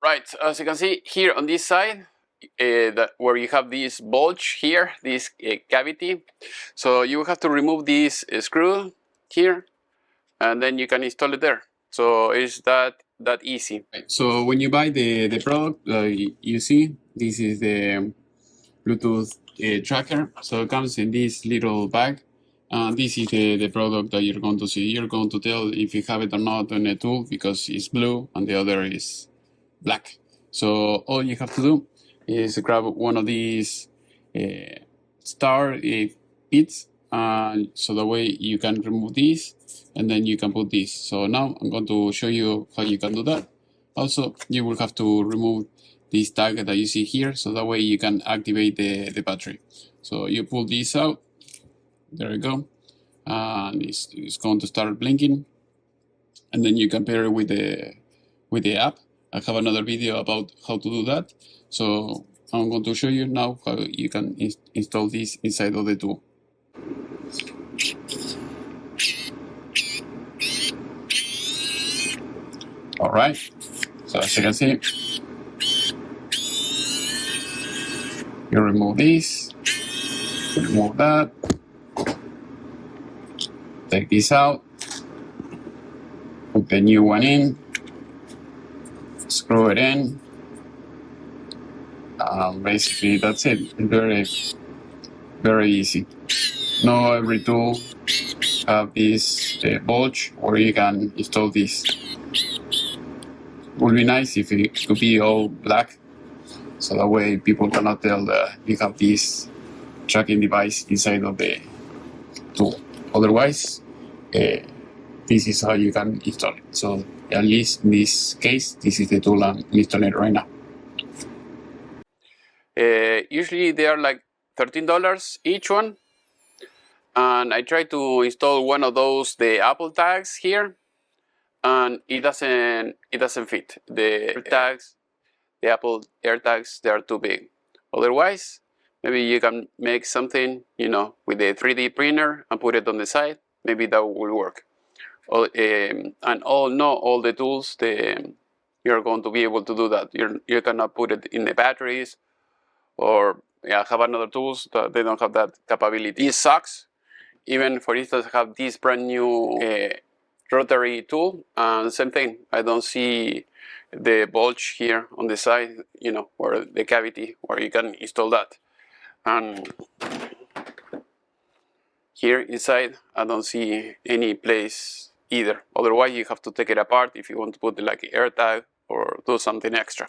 Right, as you can see here on this side, where you have this bulge here, this cavity, so you have to remove this screw here, and then you can install it there. So it's that easy. Right. So when you buy the product, you see this is the Bluetooth tracker. So it comes in this little bag. This is the product that you're going to see. You're going to tell if you have it or not on a tool because it's blue and the other is black. So all you have to do is grab one of these star bits, so that way you can remove this and then you can put this. So now I'm going to show you how you can do that. Also, you will have to remove this tag that you see here, so that way you can activate the battery. So you pull this out, there you go, and it's going to start blinking, and then you can pair it with the app. I have another video about how to do that, so I'm going to show you now how you can install this inside of the tool. Alright, so as you can see, you remove this, remove that, take this out, put the new one in, screw it in, basically that's it. It's very easy. Now every tool have this bulge where you can install this. Would be nice if it could be all black, so that way people cannot tell that you have this tracking device inside of the tool. Otherwise, this is how you can install it. So at least in this case, this is the tool I'm installing right now. Usually they are like $13 each one, and I tried to install one of those, the Apple tags here, and it doesn't fit. The tags, the Apple AirTags, they are too big. Otherwise, maybe you can make something, you know, with the 3D printer and put it on the side. Maybe that will work. And not all the tools, you're going to be able to do that. You cannot put it in the batteries, or have another tools that they don't have that capability. This sucks. Even for instance, I have this brand new rotary tool, and same thing. I don't see the bulge here on the side, you know, or the cavity where you can install that. And here inside, I don't see any place either. Otherwise, you have to take it apart if you want to put like an AirTag or do something extra.